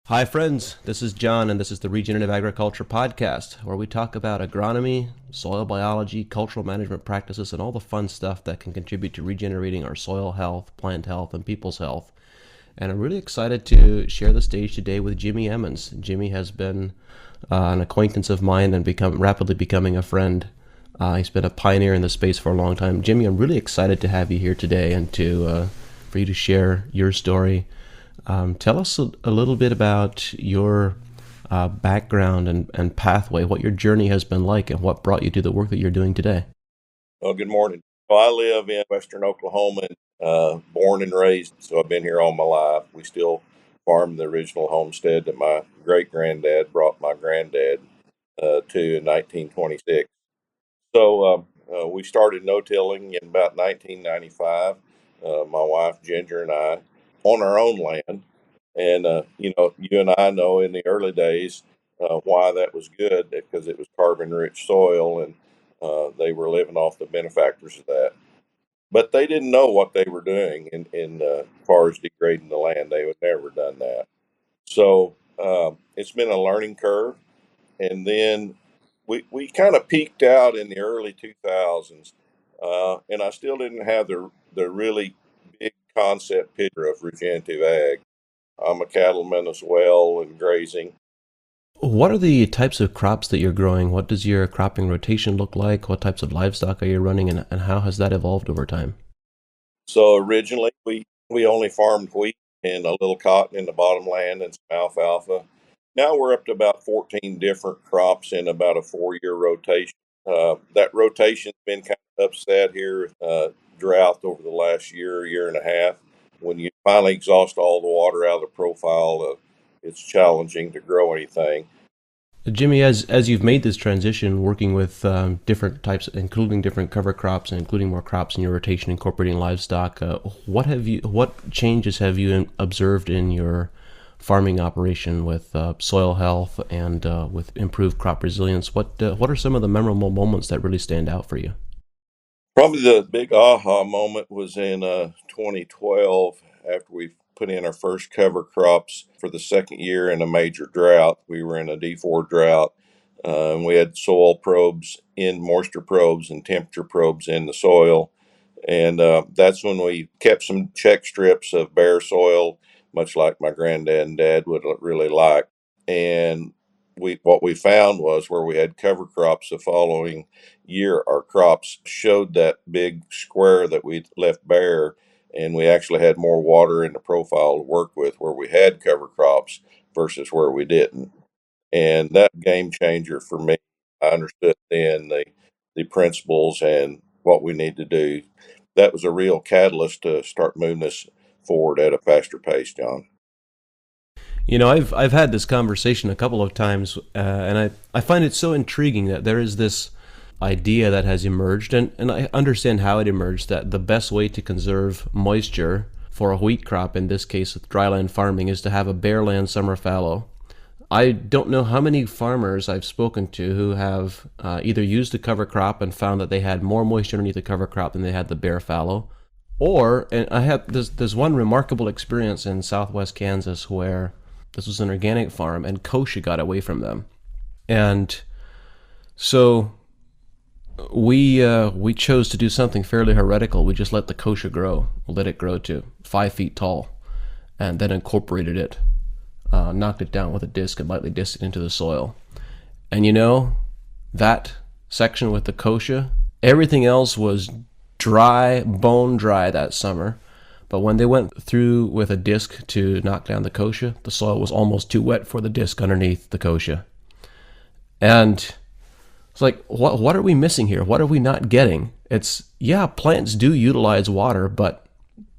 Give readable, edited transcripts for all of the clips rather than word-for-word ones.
Hi, friends. This is John, and this is the Regenerative Agriculture Podcast, where we talk about agronomy, soil biology, cultural management practices, and all the fun stuff that can contribute to regenerating our soil health, plant health, and people's health. And I'm really excited to share the stage today with Jimmy Emmons. Jimmy has been an acquaintance of mine and rapidly becoming a friend. He's been a pioneer in the space for a long time. Jimmy, I'm really excited to have you here today and for you to share your story. Tell us a little bit about your background and pathway, what your journey has been like, and what brought you to the work that you're doing today. Well, good morning. Well, I live in western Oklahoma, born and raised, so I've been here all my life. We still farm the original homestead that my great granddad brought my granddad to in 1926. We started no-tilling in about 1995. My wife Ginger and I on our own land, and you and I know in the early days why that was good because it was carbon-rich soil, and they were living off the benefactors of that. But they didn't know what they were doing in far as degrading the land. They had never done that. It's been a learning curve, and then we kind of peaked out in the early 2000s, and I still didn't have the really big concept picture of regenerative ag. I'm a cattleman as well and grazing. What are the types of crops that you're growing? What does your cropping rotation look like? What types of livestock are you running, and how has that evolved over time? So originally we only farmed wheat and a little cotton in the bottomland and some alfalfa. Now we're up to about 14 different crops in about a 4-year rotation. That rotation's been kind of upset here, drought over the last year and a half. When you finally exhaust all the water out of the profile, it's challenging to grow anything. Jimmy, as you've made this transition, working with different types, including different cover crops and including more crops in your rotation, incorporating livestock, what changes have you observed in your farming operation with soil health and with improved crop resilience? What are some of the memorable moments that really stand out for you? Probably the big aha moment was in 2012 after we put in our first cover crops for the second year in a major drought. We were in a D4 drought, and we had soil probes in moisture probes and temperature probes in the soil. And that's when we kept some check strips of bare soil, much like my granddad and dad would really like. And what we found was where we had cover crops the following year, our crops showed that big square that we left bare, and we actually had more water in the profile to work with where we had cover crops versus where we didn't. And that game changer for me. I understood then the principles and what we need to do. That was a real catalyst to start moving this forward at a faster pace, John. You know, I've had this conversation a couple of times, and I find it so intriguing that there is this idea that has emerged, and I understand how it emerged, that the best way to conserve moisture for a wheat crop, in this case with dryland farming, is to have a bare land summer fallow. I don't know how many farmers I've spoken to who have either used the cover crop and found that they had more moisture underneath the cover crop than they had the bare fallow, or and I had there's one remarkable experience in southwest Kansas where this was an organic farm and kochia got away from them, and so we chose to do something fairly heretical. We just let the kochia grow, let it grow to 5 feet tall, and then incorporated it, knocked it down with a disc and lightly disked it into the soil. And you know, that section with the kochia, everything else was dry, bone dry that summer. But when they went through with a disc to knock down the kochia, the soil was almost too wet for the disc underneath the kochia. And it's like, what are we missing here? What are we not getting? It's, yeah, plants do utilize water, but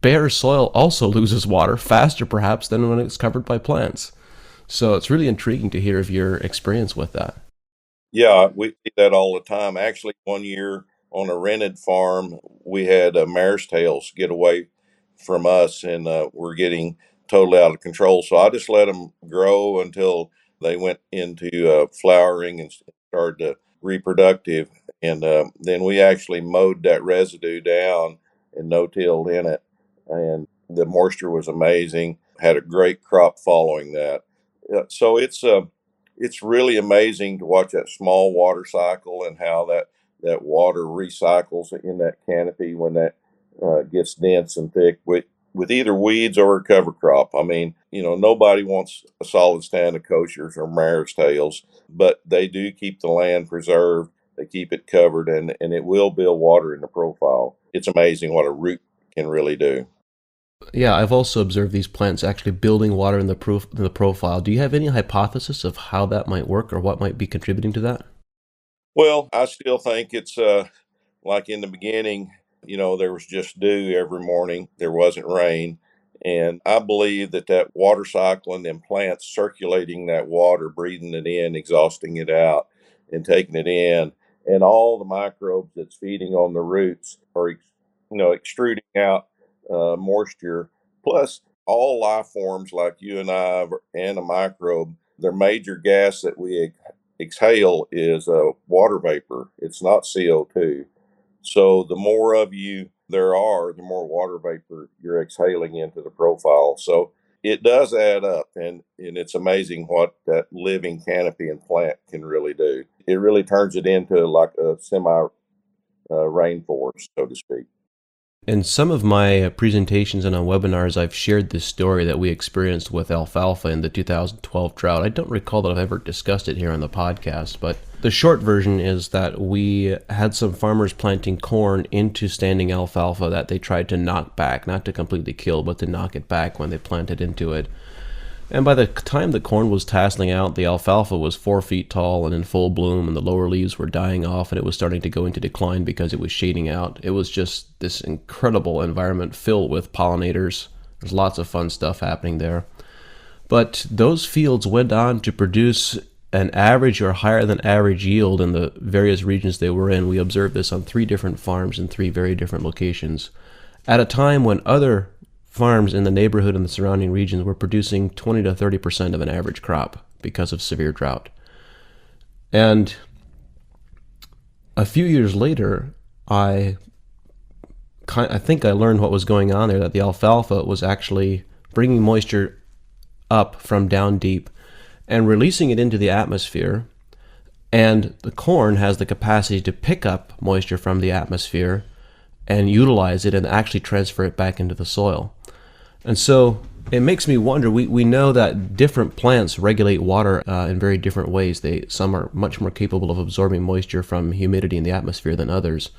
bare soil also loses water faster perhaps than when it's covered by plants. So it's really intriguing to hear of your experience with that. Yeah, we see that all the time. Actually, one year on a rented farm, we had mare's tails get away from us, and we're getting totally out of control. So I just let them grow until they went into flowering and started to reproductive, and then we actually mowed that residue down and no-tilled in it, and the moisture was amazing. Had a great crop following that. So it's really amazing to watch that small water cycle and how that water recycles in that canopy when that gets dense and thick with either weeds or a cover crop. I mean, nobody wants a solid stand of koshers or mare's tails, but they do keep the land preserved. They keep it covered, and it will build water in the profile. It's amazing what a root can really do. Yeah, I've also observed these plants actually building water in the profile. Do you have any hypothesis of how that might work or what might be contributing to that? Well, I still think it's like in the beginning, there was just dew every morning. There wasn't rain. And I believe that water cycle and them plants circulating that water, breathing it in, exhausting it out, and taking it in, and all the microbes that's feeding on the roots are, extruding out moisture. Plus, all life forms like you and I and a microbe, their major gas that we exhale is water vapor. It's not CO2. So the more of you there are, the more water vapor you're exhaling into the profile. So it does add up, and it's amazing what that living canopy and plant can really do. It really turns it into like a semi rainforest, so to speak. In some of my presentations and on webinars, I've shared this story that we experienced with alfalfa in the 2012 drought. I don't recall that I've ever discussed it here on the podcast, but the short version is that we had some farmers planting corn into standing alfalfa that they tried to knock back, not to completely kill, but to knock it back when they planted into it. And by the time the corn was tasseling out, the alfalfa was 4 feet tall and in full bloom, and the lower leaves were dying off, and it was starting to go into decline because it was shading out. It was just this incredible environment filled with pollinators. There's lots of fun stuff happening there. But those fields went on to produce an average or higher than average yield in the various regions they were in. We observed this on 3 different farms in 3 very different locations, at a time when other farms in the neighborhood and the surrounding regions were producing 20 to 30% of an average crop because of severe drought. And a few years later, I think I learned what was going on there, that the alfalfa was actually bringing moisture up from down deep and releasing it into the atmosphere. And the corn has the capacity to pick up moisture from the atmosphere and utilize it and actually transfer it back into the soil. And so it makes me wonder, we know that different plants regulate water in very different ways. Some are much more capable of absorbing moisture from humidity in the atmosphere than others.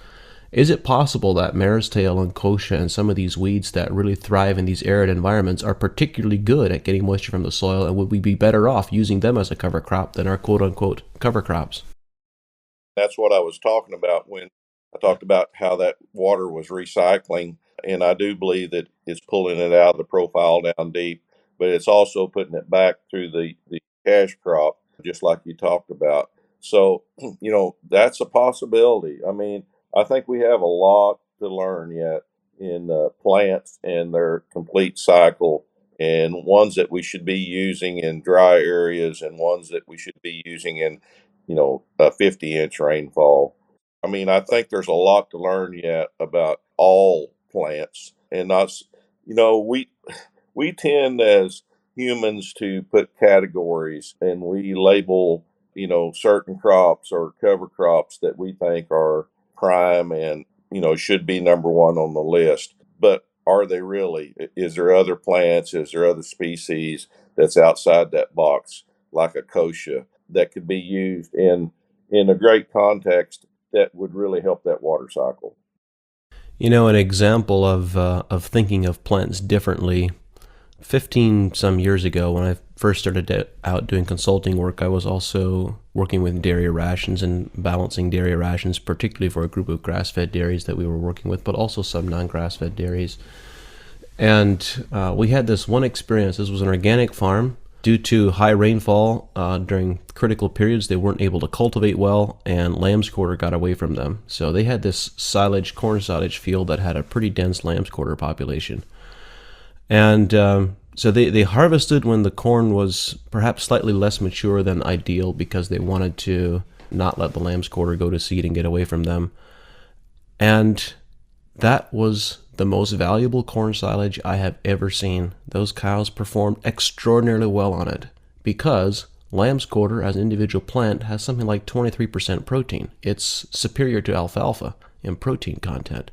Is it possible that mare's tail and kochia and some of these weeds that really thrive in these arid environments are particularly good at getting moisture from the soil, and would we be better off using them as a cover crop than our quote-unquote cover crops? That's what I was talking about when I talked about how that water was recycling. And I do believe that it's pulling it out of the profile down deep, but it's also putting it back through the cash crop, just like you talked about. So, that's a possibility. I mean, I think we have a lot to learn yet in plants and their complete cycle, and ones that we should be using in dry areas and ones that we should be using in, a 50-inch rainfall. I mean, I think there's a lot to learn yet about all plants, and not, we tend as humans to put categories, and we label, certain crops or cover crops that we think are prime and, should be number one on the list. But are they really? Is there other plants? Is there other species that's outside that box, like a kochia, that could be used in a great context that would really help that water cycle? An example of thinking of plants differently. 15 some years ago, when I first started out doing consulting work, I was also working with dairy rations and balancing dairy rations, particularly for a group of grass-fed dairies that we were working with, but also some non-grass-fed dairies. And we had this one experience. This was an organic farm. Due to high rainfall during critical periods, they weren't able to cultivate well, and lamb's quarter got away from them. So they had this corn silage field that had a pretty dense lamb's quarter population. And so they harvested when the corn was perhaps slightly less mature than ideal, because they wanted to not let the lamb's quarter go to seed and get away from them. And that was the most valuable corn silage I have ever seen. Those cows performed extraordinarily well on it. because lamb's quarter as an individual plant has something like 23% protein. It's superior to alfalfa in protein content.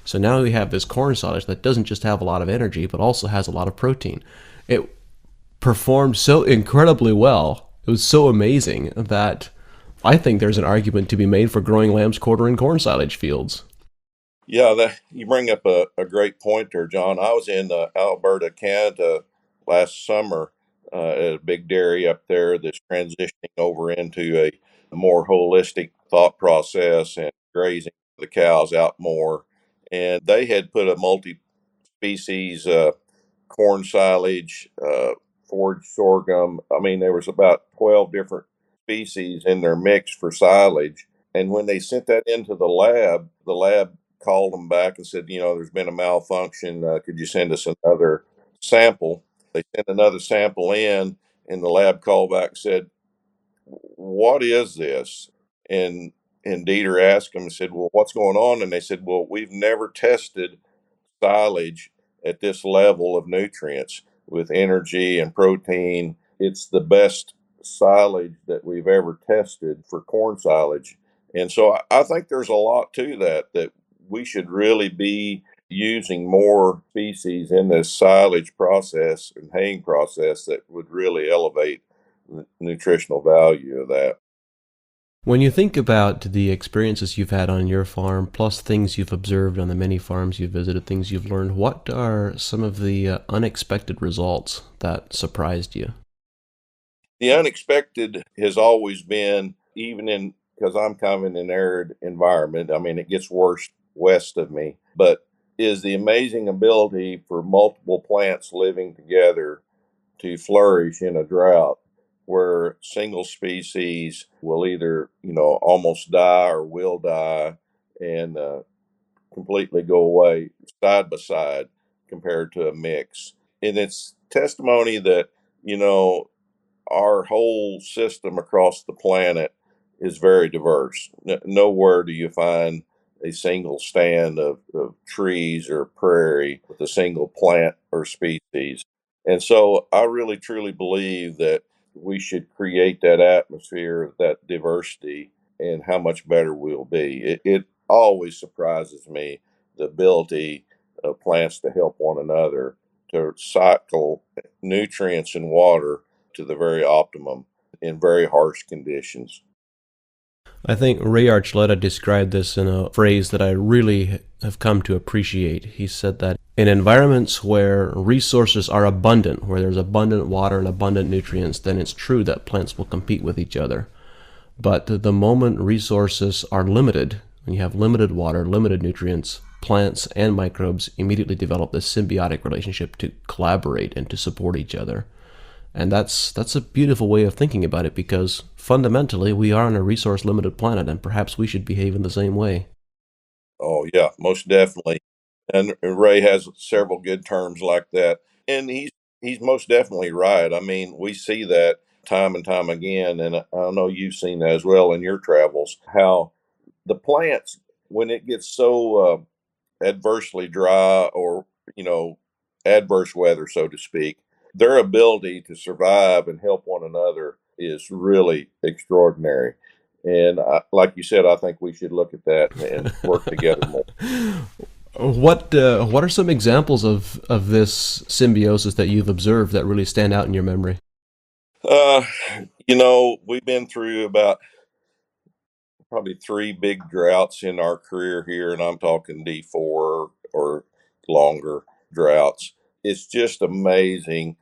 So now we have this corn silage that doesn't just have a lot of energy, but also has a lot of protein. It performed so incredibly well. It was so amazing that I think there's an argument to be made for growing lamb's quarter in corn silage fields. Yeah, you bring up a great point there, John. I was in Alberta, Canada last summer at a big dairy up there that's transitioning over into a more holistic thought process and grazing the cows out more. And they had put a multi species corn silage, forage sorghum. I mean, there was about 12 different species in their mix for silage. And when they sent that into the lab called them back and said, there's been a malfunction. Could you send us another sample? They sent another sample in, and the lab called back and said, what is this? And Dieter asked them and said, well, what's going on? And they said, well, we've never tested silage at this level of nutrients with energy and protein. It's the best silage that we've ever tested for corn silage. And so I think there's a lot to that we should really be using more species in this silage process and haying process that would really elevate the nutritional value of that. When you think about the experiences you've had on your farm, plus things you've observed on the many farms you've visited, things you've learned, what are some of the unexpected results that surprised you? The unexpected has always been, even in, because I'm kind of in an arid environment, I mean, it gets worse west of me, but is the amazing ability for multiple plants living together to flourish in a drought where single species will either, almost die or will die and completely go away side by side compared to a mix. And it's testimony that, you know, our whole system across the planet is very diverse. Nowhere do you find a single stand of trees or prairie with a single plant or species. And so I really truly believe that we should create that atmosphere, that diversity, and how much better we'll be. It always surprises me the ability of plants to help one another, to cycle nutrients and water to the very optimum in very harsh conditions. I think Ray Archuleta described this in a phrase that I really have come to appreciate. He said that in environments where resources are abundant, where there's abundant water and abundant nutrients, then it's true that plants will compete with each other. But the moment resources are limited, when you have limited water, limited nutrients, plants and microbes immediately develop this symbiotic relationship to collaborate and to support each other. And that's a beautiful way of thinking about it, because fundamentally we are on a resource limited planet and perhaps we should behave in the same way. Oh yeah, most definitely. And Ray has several good terms like that, and he's most definitely right. I mean, we see that time and time again, and I know you've seen that as well in your travels. How the plants, when it gets so adversely dry or you know adverse weather, so to speak, their ability to survive and help one another is really extraordinary. And like you said, I think we should look at that and work together more. What are some examples of this symbiosis that you've observed that really stand out in your memory? Uh, we've been through about probably three big droughts in our career here, and I'm talking D4 or longer droughts. It's just amazing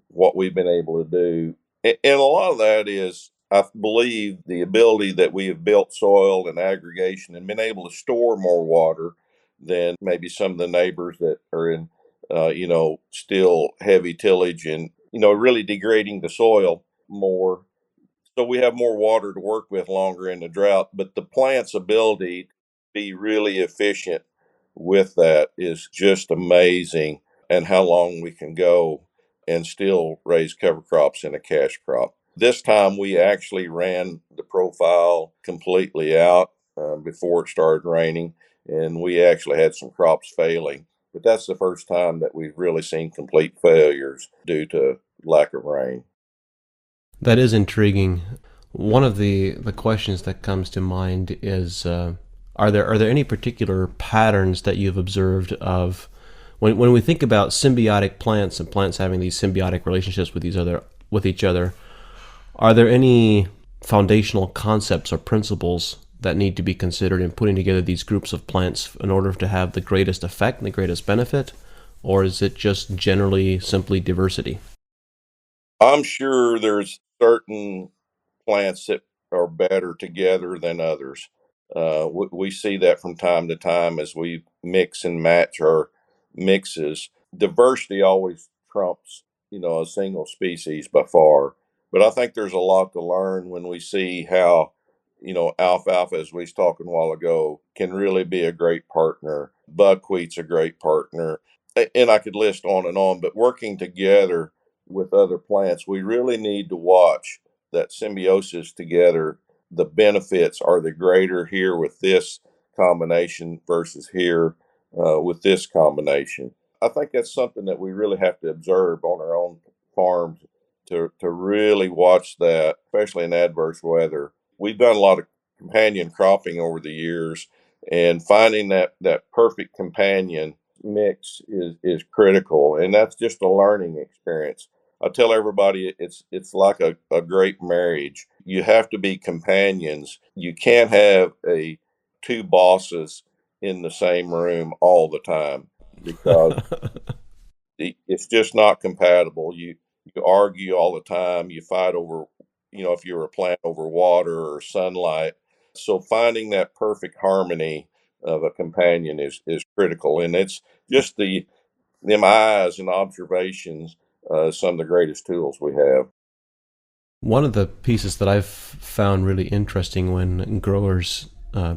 what we've been able to do. And a lot of that is, I believe, the ability that we have built soil and aggregation and been able to store more water than maybe some of the neighbors that are in, still heavy tillage and, really degrading the soil more, so we have more water to work with longer in the drought. But the plant's ability to be really efficient with that is just amazing, and how long we can go and still raise cover crops in a cash crop. This time we actually ran the profile completely out before it started raining, and we actually had some crops failing. But that's the first time that we've really seen complete failures due to lack of rain. That is intriguing. One of the questions that comes to mind is, are there any particular patterns that you've observed of when we think about symbiotic plants and plants having these symbiotic relationships with each other? Are there any foundational concepts or principles that need to be considered in putting together these groups of plants in order to have the greatest effect and the greatest benefit? Or is it just generally simply diversity? I'm sure there's certain plants that are better together than others. We see that from time to time as we mix and match our mixes. Diversity always trumps, a single species by far. But I think there's a lot to learn when we see how, alfalfa, as we was talking a while ago, can really be a great partner. Buckwheat's a great partner. And I could list on and on, but working together with other plants, we really need to watch that symbiosis together. The benefits are the greater here with this combination versus here with this combination. I think that's something that we really have to observe on our own farms to really watch that, especially in adverse weather. We've done a lot of companion cropping over the years, and finding that perfect companion mix is critical, and that's just a learning experience. I tell everybody it's like a great marriage. You have to be companions. You can't have a two bosses in the same room all the time because it's just not compatible. You argue all the time. You fight over, if you're a plant, over water or sunlight. So finding that perfect harmony of a companion is critical, and it's just them eyes and observations, some of the greatest tools we have. One of the pieces that I've found really interesting when growers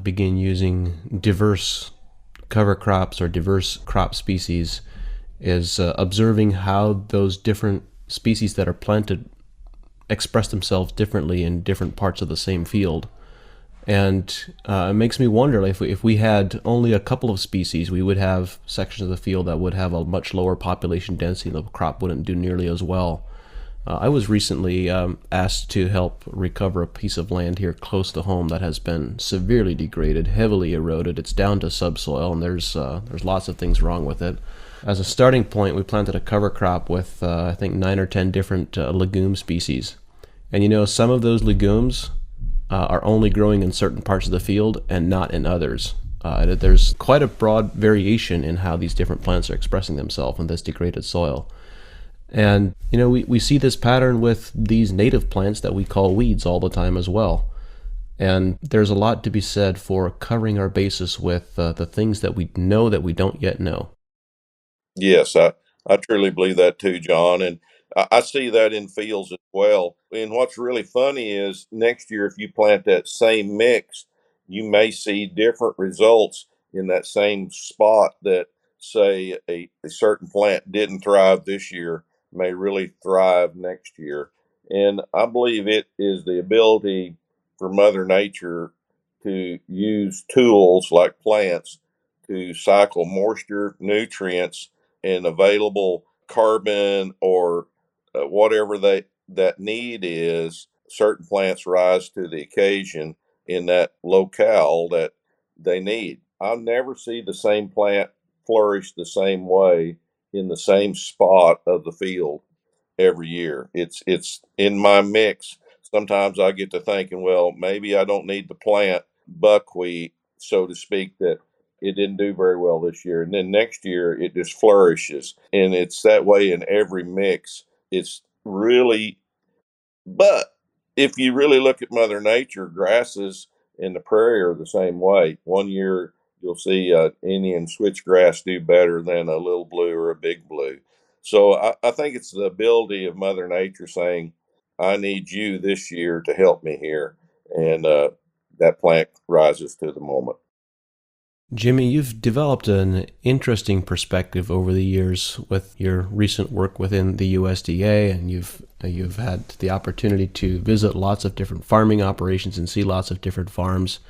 begin using diverse cover crops or diverse crop species is observing how those different species that are planted express themselves differently in different parts of the same field. And it makes me wonder, if we had only a couple of species, we would have sections of the field that would have a much lower population density, and the crop wouldn't do nearly as well. I was recently asked to help recover a piece of land here close to home that has been severely degraded, heavily eroded. It's down to subsoil, and there's lots of things wrong with it. As a starting point, we planted a cover crop with I think 9 or 10 different legume species. And some of those legumes are only growing in certain parts of the field and not in others. There's quite a broad variation in how these different plants are expressing themselves in this degraded soil. And, we see this pattern with these native plants that we call weeds all the time as well. And there's a lot to be said for covering our bases with the things that we know that we don't yet know. Yes, I truly believe that too, John. And I see that in fields as well. And what's really funny is next year, if you plant that same mix, you may see different results in that same spot that, say, a certain plant didn't thrive this year, may really thrive next year. And I believe it is the ability for Mother Nature to use tools like plants to cycle moisture, nutrients, and available carbon or whatever that need is. Certain plants rise to the occasion in that locale that they need. I'll never see the same plant flourish the same way in the same spot of the field every year. It's in my mix. Sometimes I get to thinking, well, maybe I don't need to plant buckwheat, so to speak, that it didn't do very well this year. And then next year it just flourishes. And it's that way in every mix. It's really, but if you really look at Mother Nature, grasses in the prairie are the same way. One year you'll see Indian switchgrass do better than a little blue or a big blue. So I think it's the ability of Mother Nature saying, I need you this year to help me here. And that plant rises to the moment. Jimmy, you've developed an interesting perspective over the years with your recent work within the USDA, and you've had the opportunity to visit lots of different farming operations and see lots of different farms.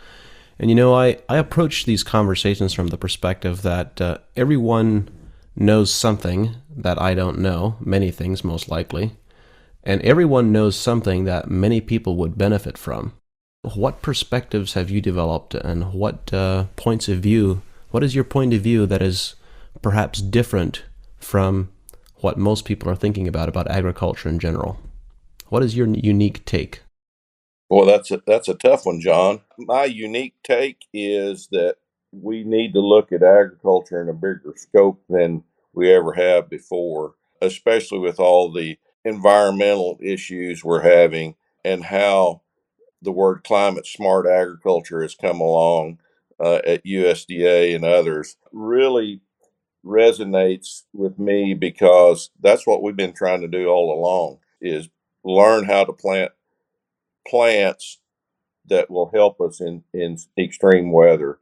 And I approach these conversations from the perspective that everyone knows something that I don't know, many things most likely. and everyone knows something that many people would benefit from. What perspectives have you developed, and what points of view? What is your point of view that is perhaps different from what most people are thinking about agriculture in general? What is your unique take? Well, that's a tough one, John. My unique take is that we need to look at agriculture in a bigger scope than we ever have before, especially with all the environmental issues we're having and how the word climate smart agriculture has come along at USDA and others really resonates with me because that's what we've been trying to do all along is learn how to plant plants that will help us in extreme weather,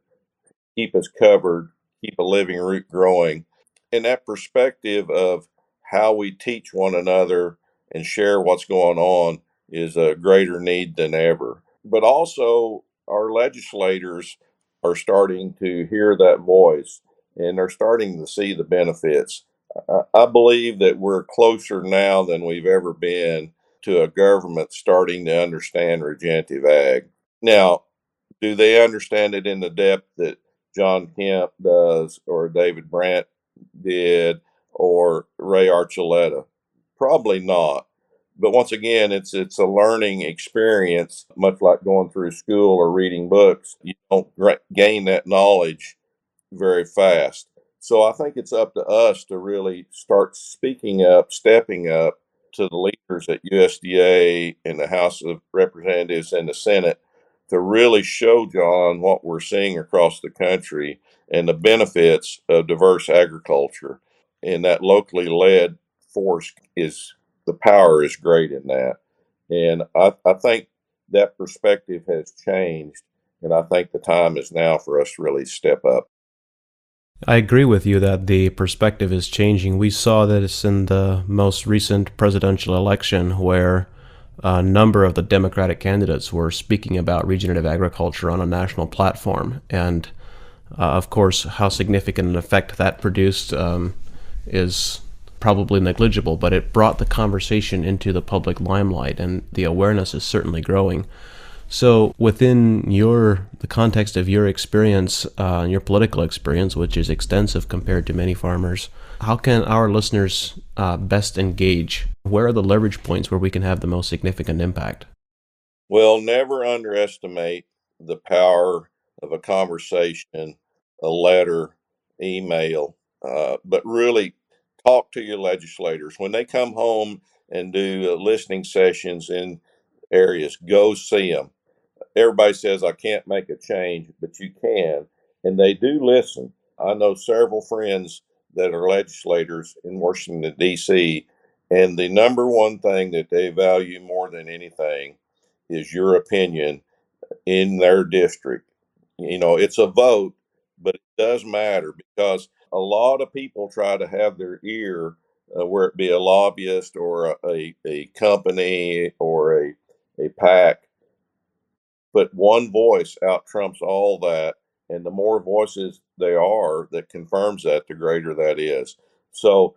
keep us covered, keep a living root growing. And that perspective of how we teach one another and share what's going on is a greater need than ever. But also, our legislators are starting to hear that voice and they're starting to see the benefits. I believe that we're closer now than we've ever been to a government starting to understand regenerative ag. Now, do they understand it in the depth that John Kemp does, or David Brandt did, or Ray Archuleta? Probably not. But once again, it's a learning experience, much like going through school or reading books. You don't gain that knowledge very fast. So I think it's up to us to really start speaking up, stepping up to the leaders at USDA and the House of Representatives and the Senate to really show John what we're seeing across the country and the benefits of diverse agriculture. And that locally led force is the power is great in that. And I think that perspective has changed. And I think the time is now for us to really step up. I agree with you that the perspective is changing. We saw this in the most recent presidential election, where a number of the Democratic candidates were speaking about regenerative agriculture on a national platform. And of course, how significant an effect that produced is probably negligible, but it brought the conversation into the public limelight, and the awareness is certainly growing. So, within the context of your experience, your political experience, which is extensive compared to many farmers, how can our listeners best engage? Where are the leverage points where we can have the most significant impact? Well, never underestimate the power of a conversation, a letter, email, but really talk to your legislators. When they come home and do listening sessions in areas, go see them. Everybody says, I can't make a change, but you can. And they do listen. I know several friends that are legislators in Washington, D.C., and the number one thing that they value more than anything is your opinion in their district. You know, it's a vote, but it does matter because a lot of people try to have their ear, where it be a lobbyist or a company or a PAC, but one voice out trumps all that. And the more voices there are that confirms that, the greater that is. So,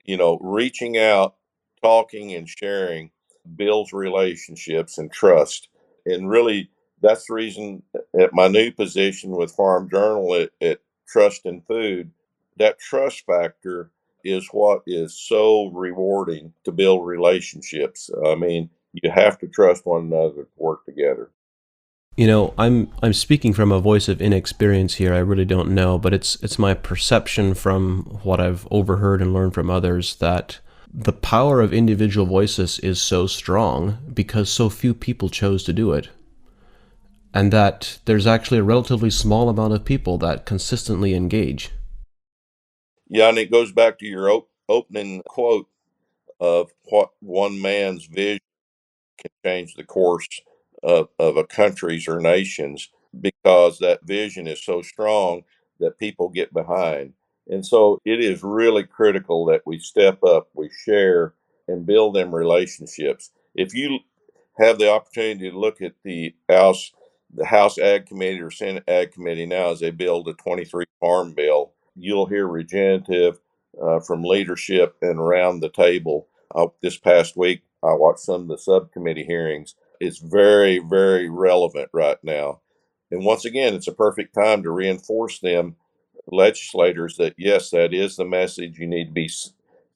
reaching out, talking, and sharing builds relationships and trust. And really, that's the reason at my new position with Farm Journal at Trust in Food, that trust factor is what is so rewarding to build relationships. I mean, you have to trust one another to work together. I'm speaking from a voice of inexperience here. I really don't know, but it's my perception from what I've overheard and learned from others that the power of individual voices is so strong because so few people chose to do it, and that there's actually a relatively small amount of people that consistently engage. Yeah, and it goes back to your opening quote of what one man's vision can change the course of a country's or nation's because that vision is so strong that people get behind. And so it is really critical that we step up, we share, and build them relationships. If you have the opportunity to look at the House Ag Committee or Senate Ag Committee now as they build the 23 Farm Bill, you'll hear regenerative from leadership and around the table. This past week, I watch some of the subcommittee hearings. It's very, very relevant right now. And once again, it's a perfect time to reinforce them legislators that yes, that is the message you need to be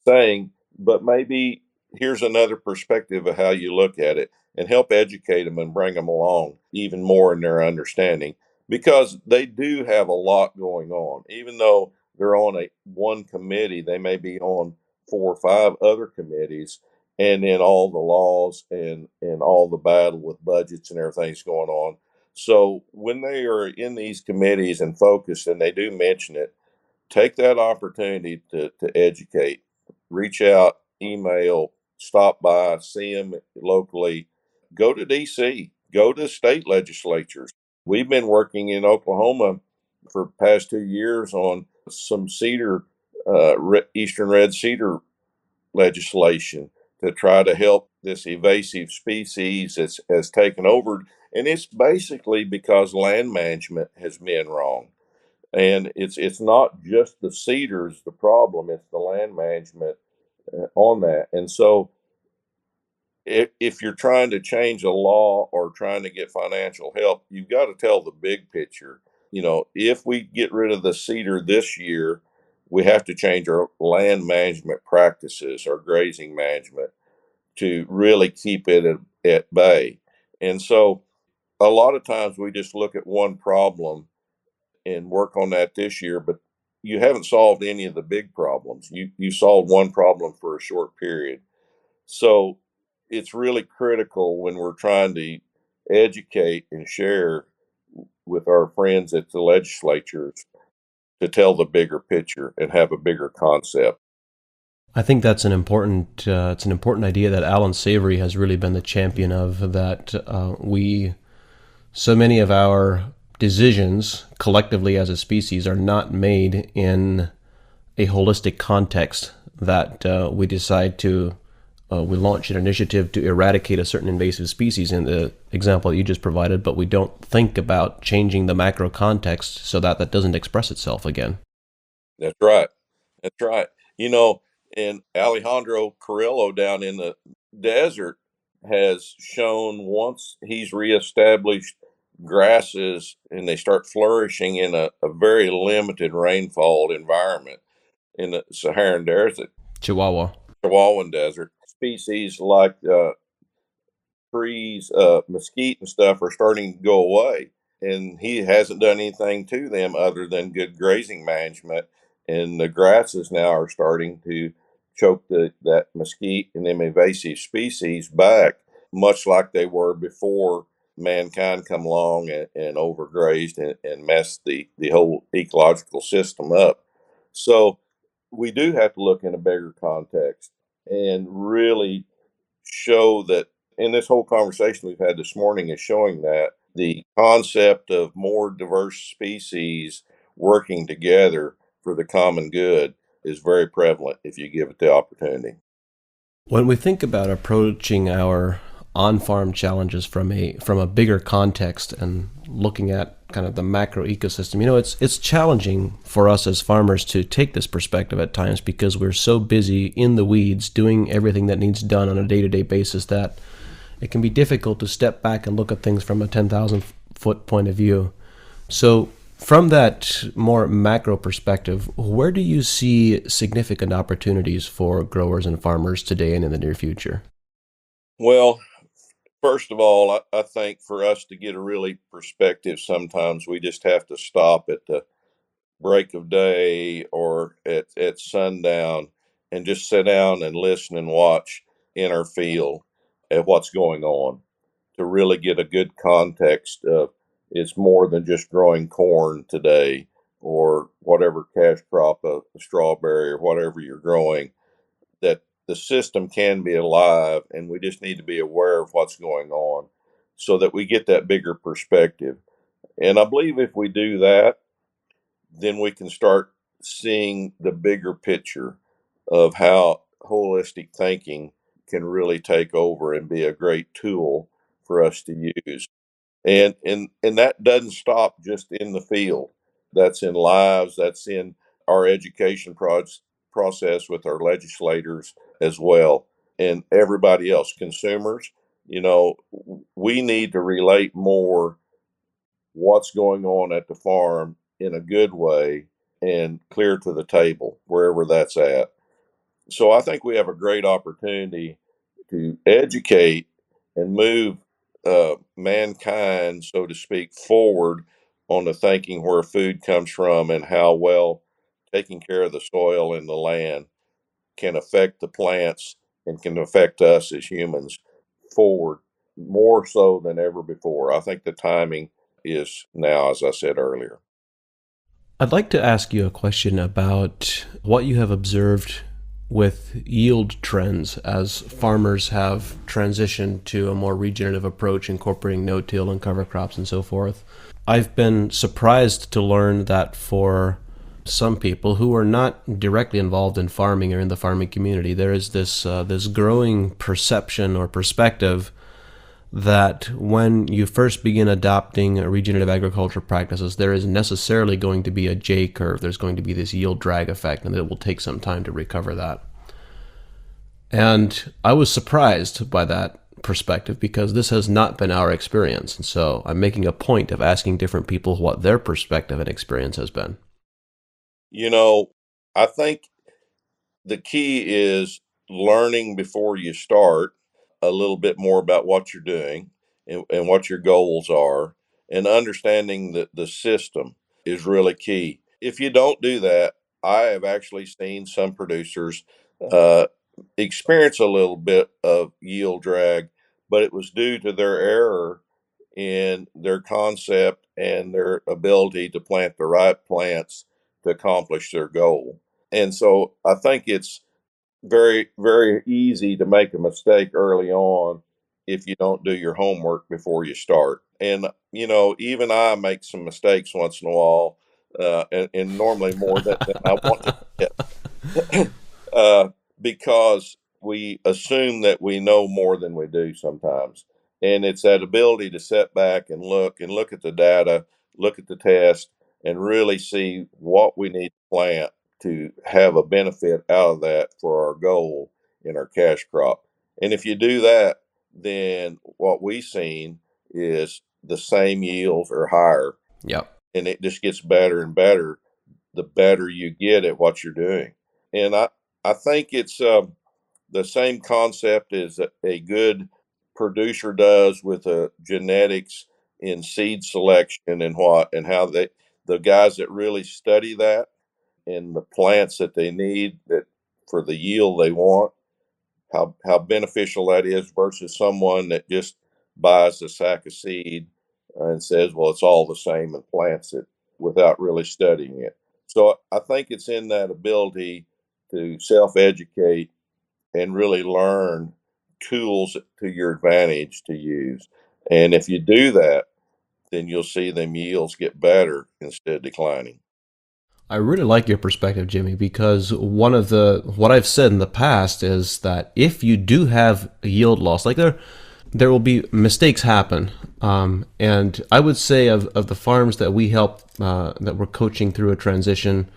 saying, but maybe here's another perspective of how you look at it and help educate them and bring them along even more in their understanding because they do have a lot going on. Even though they're on a one committee, they may be on 4 or 5 other committees, and then all the laws and all the battle with budgets and everything's going on. So when they are in these committees and focused, and they do mention it, take that opportunity to educate, reach out, email, stop by, see them locally, go to DC, go to state legislatures. We've been working in Oklahoma for the past 2 years on some cedar, eastern red cedar legislation to try to help this invasive species that's has taken over. And it's basically because land management has been wrong. And it's not just the cedars the problem; it's the land management on that. And so, if you're trying to change a law or trying to get financial help, you've got to tell the big picture. If we get rid of the cedar this year, we have to change our land management practices, our grazing management, to really keep it at bay. And so, a lot of times we just look at one problem and work on that this year, but you haven't solved any of the big problems. You solved one problem for a short period. So it's really critical when we're trying to educate and share with our friends at the legislatures to tell the bigger picture and have a bigger concept. I think that's it's an important idea that Alan Savory has really been the champion of. That so many of our decisions collectively as a species are not made in a holistic context. That we decide to we launch an initiative to eradicate a certain invasive species in the example that you just provided, but we don't think about changing the macro context so that that doesn't express itself again. That's right. That's right. You know, and Alejandro Carrillo down in the desert has shown once he's reestablished grasses and they start flourishing in a very limited rainfall environment in the Saharan desert, Chihuahua. Chihuahuan desert, species like trees, mesquite and stuff are starting to go away. And he hasn't done anything to them other than good grazing management. And the grasses now are starting to choke that mesquite and them invasive species back, much like they were before mankind come along and overgrazed and messed the whole ecological system up. So we do have to look in a bigger context and really show that, and this whole conversation we've had this morning is showing that the concept of more diverse species working together for the common good is very prevalent if you give it the opportunity. When we think about approaching our on-farm challenges from a bigger context and looking at kind of the macro ecosystem, it's challenging for us as farmers to take this perspective at times because we're so busy in the weeds doing everything that needs done on a day-to-day basis that it can be difficult to step back and look at things from a 10,000 foot point of view. So from that more macro perspective, where do you see significant opportunities for growers and farmers today and in the near future? Well, first of all, I think for us to get a really perspective, sometimes we just have to stop at the break of day or at sundown and just sit down and listen and watch in our field at what's going on to really get a good context of it's more than just growing corn today or whatever cash crop, a strawberry or whatever you're growing, that the system can be alive and we just need to be aware of what's going on so that we get that bigger perspective. And I believe if we do that, then we can start seeing the bigger picture of how holistic thinking can really take over and be a great tool for us to use. And that doesn't stop just in the field. That's in lives, that's in our education process with our legislators as well. and everybody else, consumers, we need to relate more what's going on at the farm in a good way and clear to the table, wherever that's at. So I think we have a great opportunity to educate and move mankind, so to speak, forward on the thinking where food comes from and how well taking care of the soil and the land can affect the plants and can affect us as humans forward more so than ever before. I think the timing is now, as I said earlier. I'd like to ask you a question about what you have observed with yield trends as farmers have transitioned to a more regenerative approach, incorporating no-till and cover crops and so forth. I've been surprised to learn that for some people who are not directly involved in farming or in the farming community, there is this growing perception or perspective that when you first begin adopting regenerative agriculture practices, there is necessarily going to be a J curve. There's going to be this yield drag effect, and it will take some time to recover that. And I was surprised by that perspective because this has not been our experience. And so I'm making a point of asking different people what their perspective and experience has been. You know, I think the key is learning before you start a little bit more about what you're doing and what your goals are, and understanding that the system is really key. If you don't do that, I have actually seen some producers uh, experience a little bit of yield drag, but it was due to their error in their concept and their ability to plant the right plants to accomplish their goal. And so I think it's very, very easy to make a mistake early on if you don't do your homework before you start. And, even I make some mistakes once in a while, and normally more than I want to admit, because we assume that we know more than we do sometimes. And it's that ability to sit back and look at the data, look at the test, and really see what we need to plant to have a benefit out of that for our goal in our cash crop. And if you do that, then what we've seen is the same yields or higher, Yep. and it just gets better and better the better you get at what you're doing. And I think it's the same concept as a good producer does with genetics in seed selection and how the guys that really study that and the plants that they need that for the yield they want, how beneficial that is versus someone that just buys a sack of seed and says, well, it's all the same, and plants it without really studying it. So I think it's in that ability to self educate and really learn tools to your advantage to use. And if you do that, then you'll see them yields get better instead of declining. I really like your perspective, Jimmy, because what I've said in the past is that if you do have a yield loss, like there will be mistakes happen, and I would say of the farms that we help that we're coaching through a transition,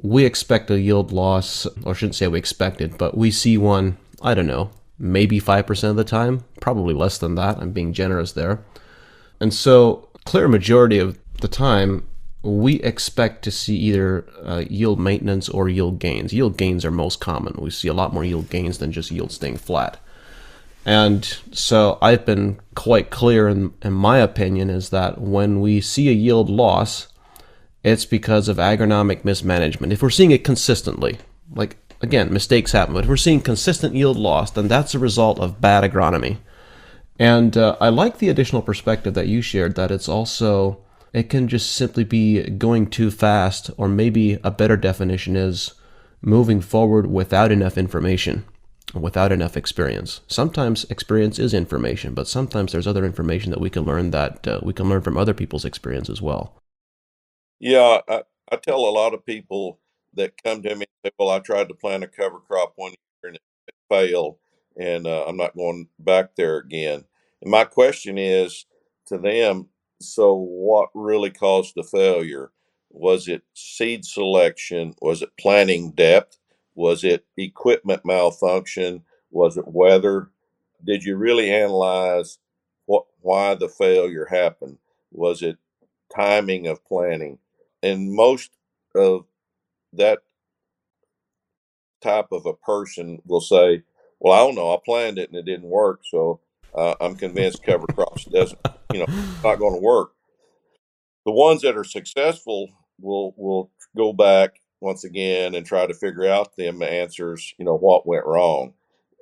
we expect a yield loss, or I shouldn't say we expect it, but we see one. I don't know, maybe 5% of the time, probably less than that. I'm being generous there, and so clear majority of the time we expect to see either yield maintenance or yield gains. Yield gains are most common. We see a lot more yield gains than just yield staying flat. And so I've been quite clear in my opinion is that when we see a yield loss, it's because of agronomic mismanagement. If we're seeing it consistently, like again, mistakes happen, but if we're seeing consistent yield loss, then that's a result of bad agronomy. And I like the additional perspective that you shared that it can just simply be going too fast, or maybe a better definition is moving forward without enough information, without enough experience. Sometimes experience is information, but sometimes there's other information that we can learn from other people's experience as well. Yeah, I tell a lot of people that come to me and say, well, I tried to plant a cover crop one year and it failed, and I'm not going back there again. And my question is to them, so what really caused the failure? Was it seed selection? Was it planting depth? Was it equipment malfunction? Was it weather? Did you really analyze why the failure happened? Was it timing of planting? And most of that type of a person will say, "Well, I don't know. I planned it and it didn't work, so I'm convinced cover crops doesn't, not going to work." The ones that are successful will go back once again and try to figure out them answers, what went wrong,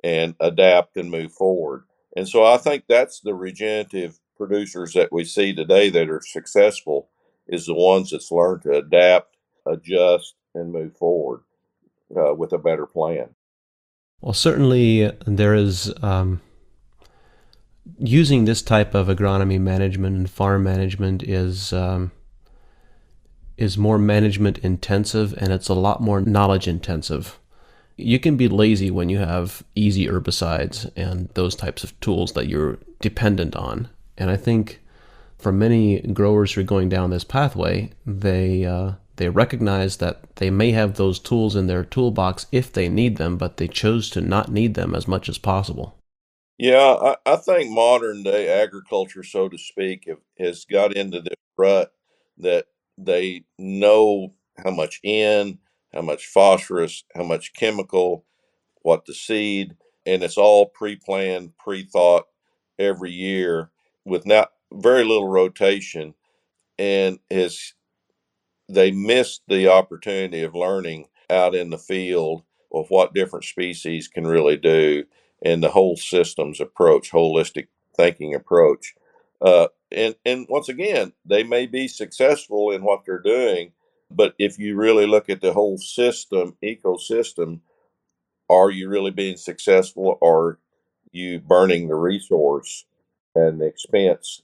and adapt and move forward. And so I think that's the regenerative producers that we see today that are successful is the ones that's learned to adapt, adjust, and move forward with a better plan. Well, certainly there is using this type of agronomy management and farm management is more management intensive, and it's a lot more knowledge intensive. You can be lazy when you have easy herbicides and those types of tools that you're dependent on. And I think for many growers who are going down this pathway, they recognize that they may have those tools in their toolbox if they need them, but they chose to not need them as much as possible. Yeah, I think modern day agriculture, so to speak, has got into this rut that they know how much N, how much phosphorus, how much chemical, what to seed, and it's all pre-planned, pre-thought every year with not very little rotation, and is they missed the opportunity of learning out in the field of what different species can really do and the whole systems approach, holistic thinking approach. And once again, they may be successful in what they're doing, but if you really look at the whole system, ecosystem, are you really being successful, or are you burning the resource and the expense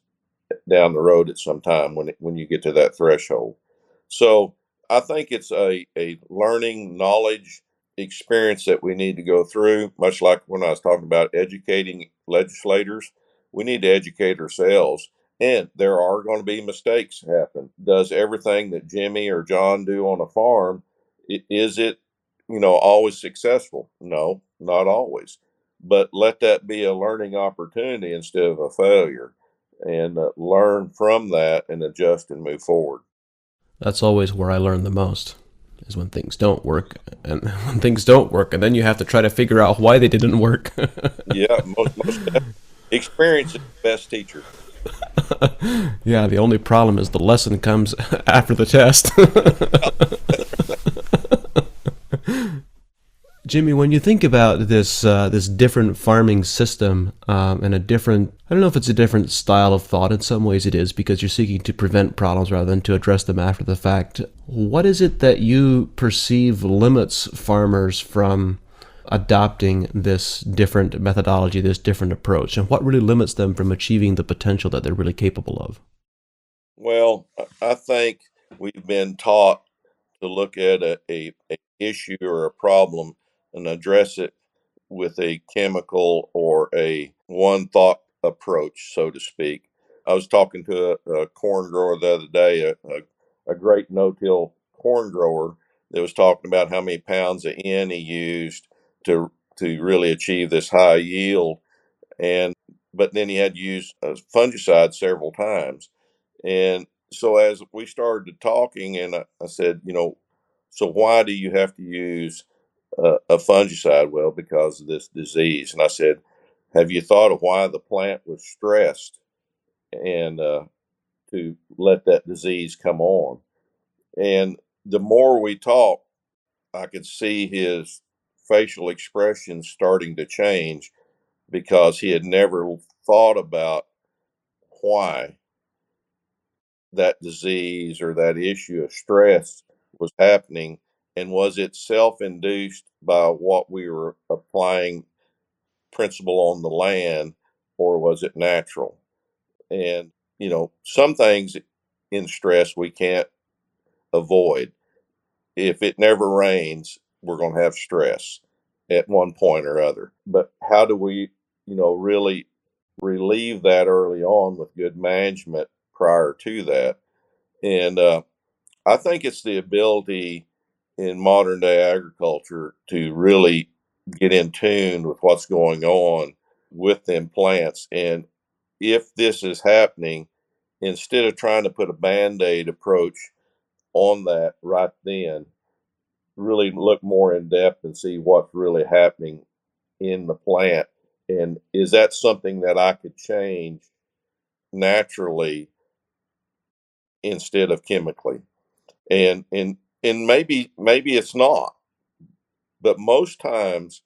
down the road at some time when you get to that threshold? So I think it's a learning knowledge experience that we need to go through, much like when I was talking about educating legislators. We need to educate ourselves. And there are going to be mistakes happen. Does everything that Jimmy or John do on a farm, is it, always successful? No, not always. But let that be a learning opportunity instead of a failure, and learn from that and adjust and move forward. That's always where I learn the most, is when things don't work. And when things don't work, and then you have to try to figure out why they didn't work. Yeah, most definitely. Experience is the best teacher. Yeah, the only problem is the lesson comes after the test. Jimmy, when you think about this different farming system and a different, I don't know if it's a different style of thought. In some ways, it is because you're seeking to prevent problems rather than to address them after the fact. What is it that you perceive limits farmers from adopting this different methodology, this different approach, and what really limits them from achieving the potential that they're really capable of? Well, I think we've been taught to look at a issue or a problem and address it with a chemical or a one thought approach, so to speak. I was talking to a corn grower the other day, a great no-till corn grower that was talking about how many pounds of N he used to really achieve this high yield, and but then he had to use a fungicide several times. And so as we started talking, and I said, so why do you have to use a fungicide? Well, because of this disease. And I said, have you thought of why the plant was stressed and to let that disease come on? And the more we talked, I could see his facial expression starting to change because he had never thought about why that disease or that issue of stress was happening, and was it self-induced by what we were applying principle on the land, or was it natural? And some things in stress we can't avoid. If it never rains, we're going to have stress at one point or other. But how do we really relieve that early on with good management prior to that? And I think it's the ability in modern day agriculture to really get in tune with what's going on with them plants. And if this is happening, instead of trying to put a band-aid approach on that right then, really look more in depth and see what's really happening in the plant. And is that something that I could change naturally instead of chemically? And maybe it's not, but most times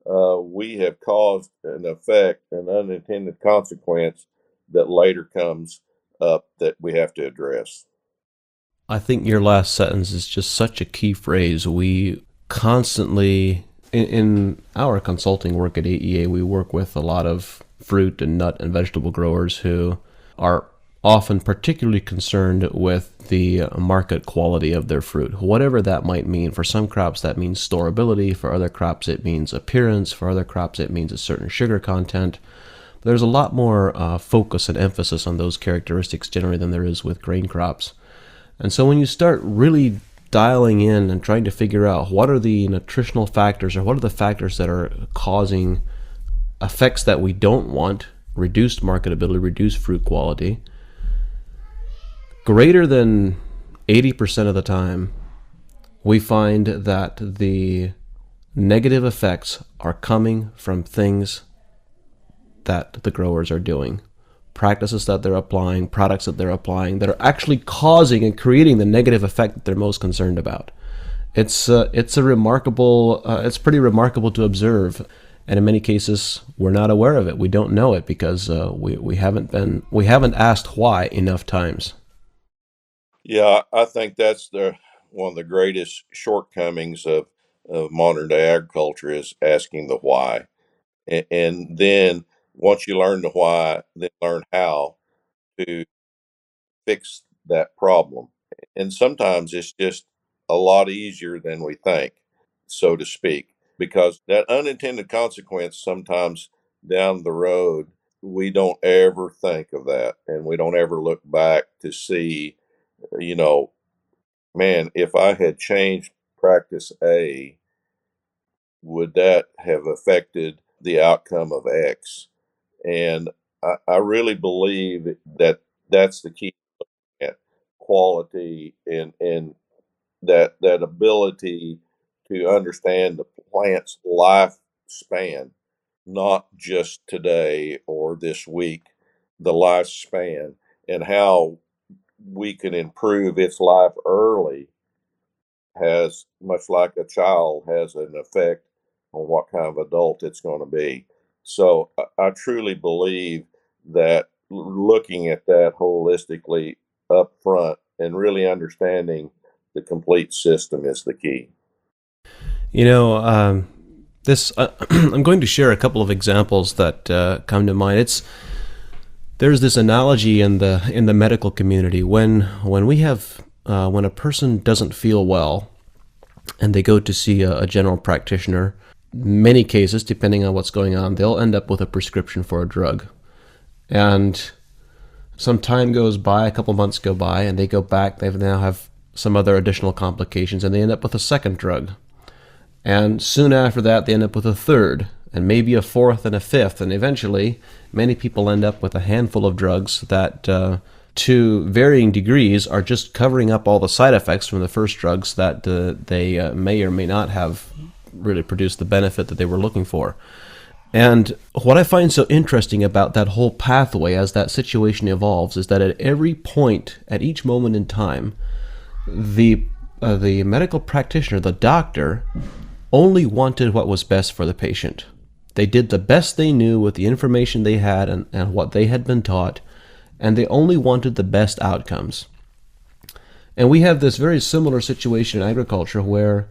we have caused an effect, an unintended consequence that later comes up that we have to address. I think your last sentence is just such a key phrase. We constantly, in our consulting work at AEA, we work with a lot of fruit and nut and vegetable growers who are often particularly concerned with the market quality of their fruit, whatever that might mean. For some crops, that means storability. For other crops, it means appearance. For other crops, it means a certain sugar content. There's a lot more focus and emphasis on those characteristics generally than there is with grain crops. And so when you start really dialing in and trying to figure out what are the nutritional factors or what are the factors that are causing effects that we don't want, reduced marketability, reduced fruit quality, greater than 80% of the time, we find that the negative effects are coming from things that the growers are doing, practices that they're applying, products that they're applying that are actually causing and creating the negative effect that they're most concerned about. It's a remarkable, it's pretty remarkable to observe, and in many cases we're not aware of it. We don't know it because we haven't asked why enough times. Yeah, I think that's the one of the greatest shortcomings of modern day agriculture is asking the why. And then once you learn the why, then learn how to fix that problem. And sometimes it's just a lot easier than we think, so to speak, because that unintended consequence sometimes down the road, we don't ever think of that. And we don't ever look back to see, you know, man, if I had changed practice A, would that have affected the outcome of X? And I really believe that that's the key at quality and that ability to understand the plant's lifespan, not just today or this week, the lifespan and how we can improve its life early has, much like a child, has an effect on what kind of adult it's going to be. So I truly believe that looking at that holistically up front and really understanding the complete system is the key. You know, this I'm going to share a couple of examples that come to mind. There's this analogy in the medical community when we have when a person doesn't feel well and they go to see a general practitioner. Many cases, depending on what's going on, they'll end up with a prescription for a drug, and some time goes by, a couple months go by, and they go back. They now have some other additional complications, and they end up with a second drug. And soon after that, they end up with a third, and maybe a fourth and a fifth. And eventually, many people end up with a handful of drugs that, to varying degrees, are just covering up all the side effects from the first drugs that they may or may not have really produced the benefit that they were looking for. And what I find so interesting about that whole pathway as that situation evolves is that at every point, at each moment in time, the medical practitioner, the doctor, only wanted what was best for the patient. They did the best they knew with the information they had and what they had been taught, and they only wanted the best outcomes. And we have this very similar situation in agriculture where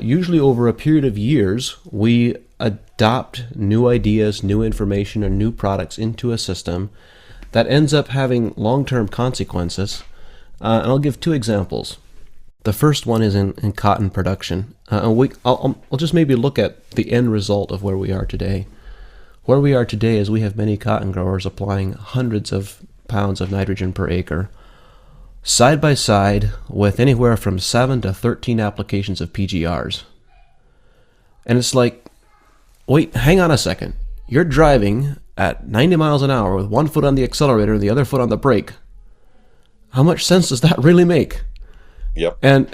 usually over a period of years, we adopt new ideas, new information, or new products into a system that ends up having long-term consequences. And I'll give two examples. The first one is in cotton production. I'll just maybe look at the end result of where we are today. Where we are today is we have many cotton growers applying hundreds of pounds of nitrogen per acre, side by side with anywhere from 7 to 13 applications of PGRs. And it's like, wait, hang on a second. You're driving at 90 miles an hour with one foot on the accelerator and the other foot on the brake. How much sense does that really make? Yep. And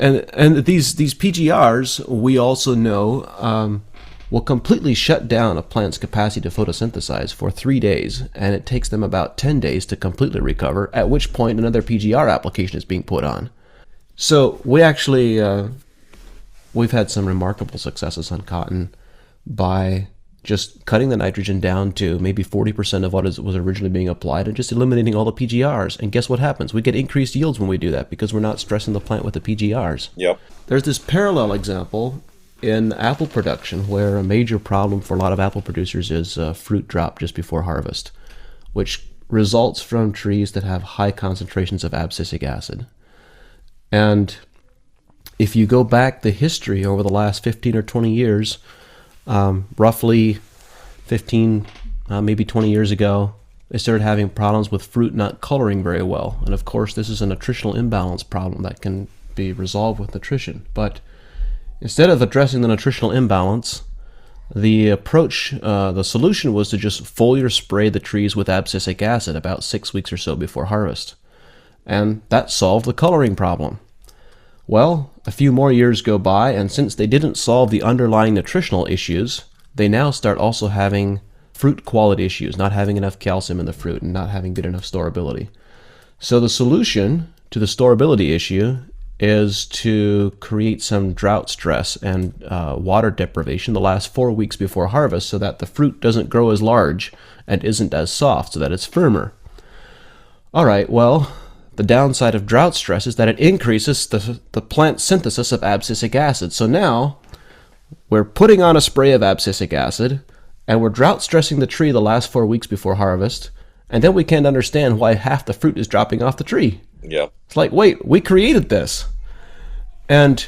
these PGRs, we also know, will completely shut down a plant's capacity to photosynthesize for 3 days, and it takes them about 10 days to completely recover, at which point another PGR application is being put on. So we actually, we've had some remarkable successes on cotton by just cutting the nitrogen down to maybe 40% of what was originally being applied and just eliminating all the PGRs. And guess what happens? We get increased yields when we do that because we're not stressing the plant with the PGRs. Yep. There's this parallel example in apple production where a major problem for a lot of apple producers is fruit drop just before harvest, which results from trees that have high concentrations of abscisic acid. And if you go back the history over the last 15 or 20 years, roughly 15, maybe 20 years ago, they started having problems with fruit not coloring very well. And of course, this is a nutritional imbalance problem that can be resolved with nutrition. But instead of addressing the nutritional imbalance, the approach, the solution was to just foliar spray the trees with abscisic acid about 6 weeks or so before harvest. And that solved the coloring problem. Well, a few more years go by, and since they didn't solve the underlying nutritional issues, they now start also having fruit quality issues, not having enough calcium in the fruit and not having good enough storability. So the solution to the storability issue is to create some drought stress and water deprivation the last 4 weeks before harvest so that the fruit doesn't grow as large and isn't as soft, so that it's firmer. All right, well, the downside of drought stress is that it increases the plant synthesis of abscisic acid. So now we're putting on a spray of abscisic acid and we're drought stressing the tree the last 4 weeks before harvest, and then we can't understand why half the fruit is dropping off the tree. Yeah. It's like, wait, we created this. And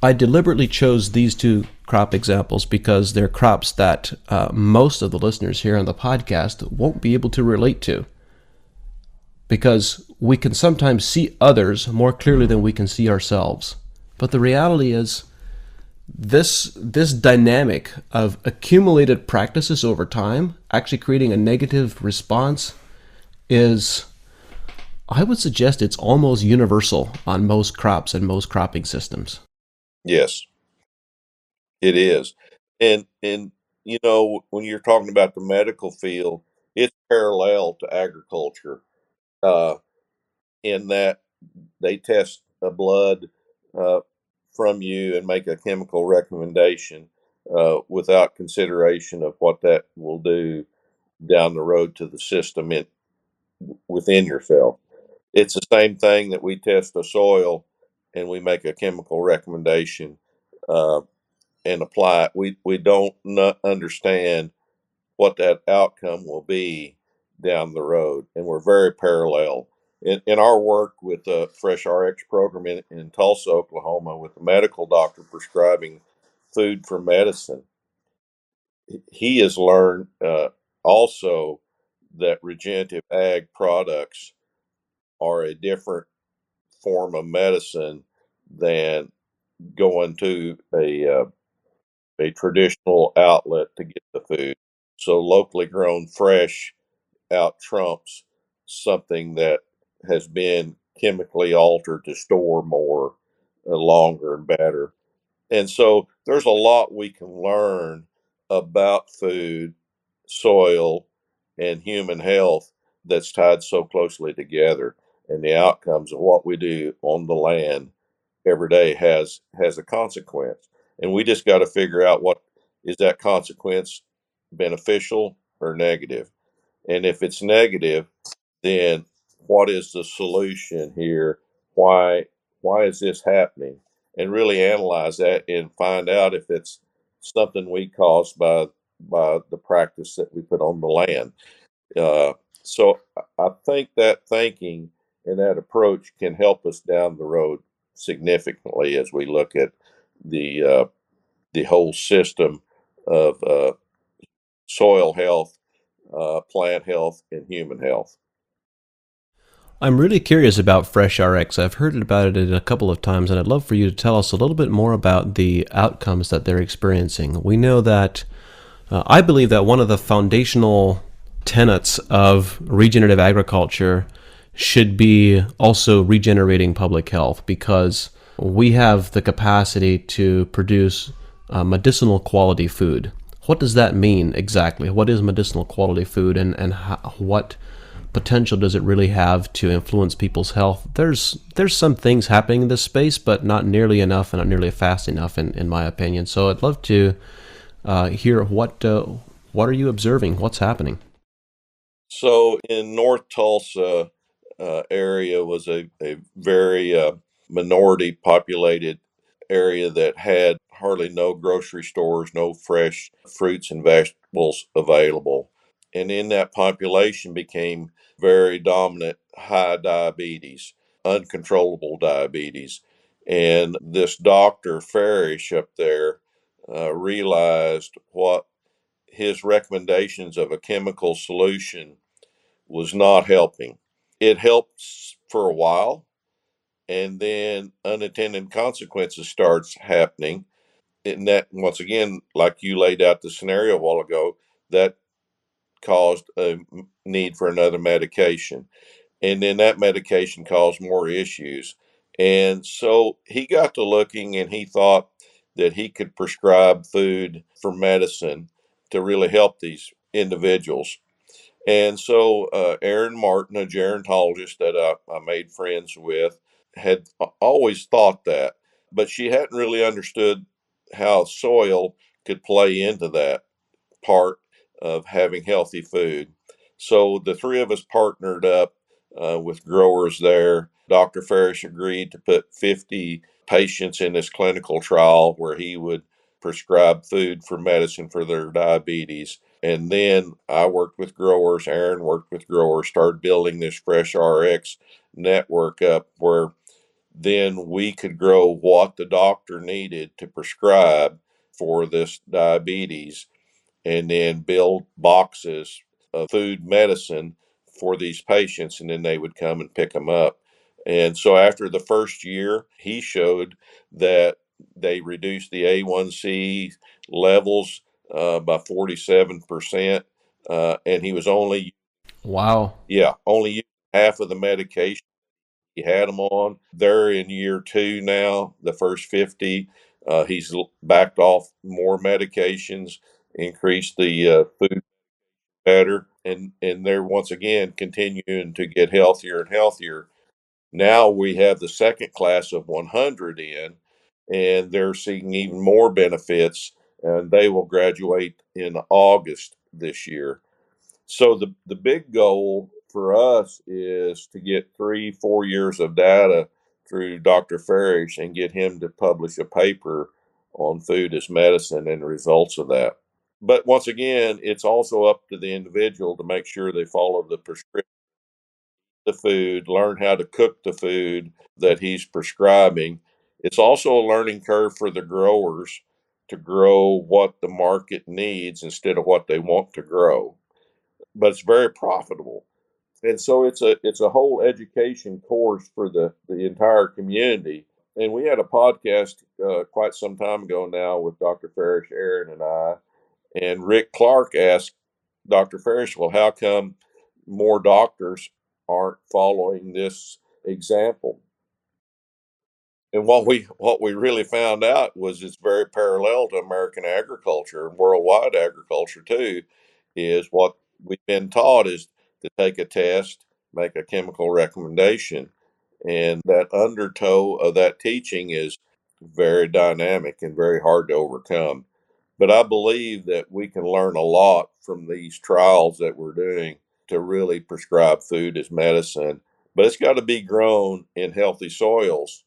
I deliberately chose these two crop examples because they're crops that most of the listeners here on the podcast won't be able to relate to. Because we can sometimes see others more clearly than we can see ourselves. But the reality is, this dynamic of accumulated practices over time, actually creating a negative response, is, I would suggest it's almost universal on most crops and most cropping systems. Yes, it is. And you know, when you're talking about the medical field, it's parallel to agriculture. In that they test a blood from you and make a chemical recommendation without consideration of what that will do down the road to the system within yourself. It's the same thing that we test the soil and we make a chemical recommendation uh, and apply it. We don't understand what that outcome will be down the road. And we're very parallel. In our work with the Fresh RX program in Tulsa, Oklahoma, with the medical doctor prescribing food for medicine, he has learned also that regenerative ag products are a different form of medicine than going to a traditional outlet to get the food. So locally grown fresh out trumps something that has been chemically altered to store more, longer and better. And so there's a lot we can learn about food, soil, and human health that's tied so closely together. And the outcomes of what we do on the land every day has a consequence. And we just got to figure out, what is that consequence, beneficial or negative? And if it's negative, then what is the solution here? Why is this happening? And really analyze that and find out if it's something we caused by the practice that we put on the land. So I think that thinking and that approach can help us down the road significantly as we look at the the whole system of soil health, plant health, and human health. I'm really curious about Fresh RX. I've heard about it a couple of times, and I'd love for you to tell us a little bit more about the outcomes that they're experiencing. We know that I believe that one of the foundational tenets of regenerative agriculture should be also regenerating public health, because we have the capacity to produce medicinal quality food. What does that mean exactly? What is medicinal quality food, and what potential does it really have to influence people's health? There's some things happening in this space, but not nearly enough and not nearly fast enough, in my opinion. So I'd love to hear what are you observing? What's happening? So in North Tulsa area was a very minority populated area that had hardly no grocery stores, no fresh fruits and vegetables available. And in that population became very dominant high diabetes, uncontrollable diabetes. And this doctor, Farish, up there, realized what his recommendations of a chemical solution was not helping. It helps for a while, and then unintended consequences starts happening. And that, once again, like you laid out the scenario a while ago, that caused a need for another medication. And then that medication caused more issues. And so he got to looking and he thought that he could prescribe food for medicine to really help these individuals. And so Aaron Martin, a gerontologist that I made friends with, had always thought that, but she hadn't really understood how soil could play into that part of having healthy food. So the three of us partnered up with growers there. Dr. Farish agreed to put 50 patients in this clinical trial where he would prescribe food for medicine for their diabetes. And then I worked with growers, Aaron worked with growers, started building this Fresh RX network up where then we could grow what the doctor needed to prescribe for this diabetes and then build boxes of food medicine for these patients, and then they would come and pick them up. And so after the first year, he showed that they reduced the A1C levels by 47%. And he was only, Wow. yeah, only using half of the medication he had them on. They're in year two now, the first 50. He's backed off more medications, increased the food better, and they're once again continuing to get healthier and healthier. Now we have the second class of 100 in, and they're seeing even more benefits, and they will graduate in August this year. So the big goal for us is to get 3 4 years of data through Dr. Farish and get him to publish a paper on food as medicine and the results of that. But once again, it's also up to the individual to make sure they follow the prescription, the food, learn how to cook the food that he's prescribing. It's also a learning curve for the growers to grow what the market needs instead of what they want to grow. But it's very profitable. And so it's a whole education course for the entire community. And we had a podcast quite some time ago now with Dr. Farish, Aaron, and I. And Rick Clark asked Dr. Farish, well, how come more doctors aren't following this example? And what we really found out was it's very parallel to American agriculture and worldwide agriculture too, is what we've been taught is to take a test, make a chemical recommendation, and that undertow of that teaching is very dynamic and very hard to overcome. But I believe that we can learn a lot from these trials that we're doing to really prescribe food as medicine. But it's got to be grown in healthy soils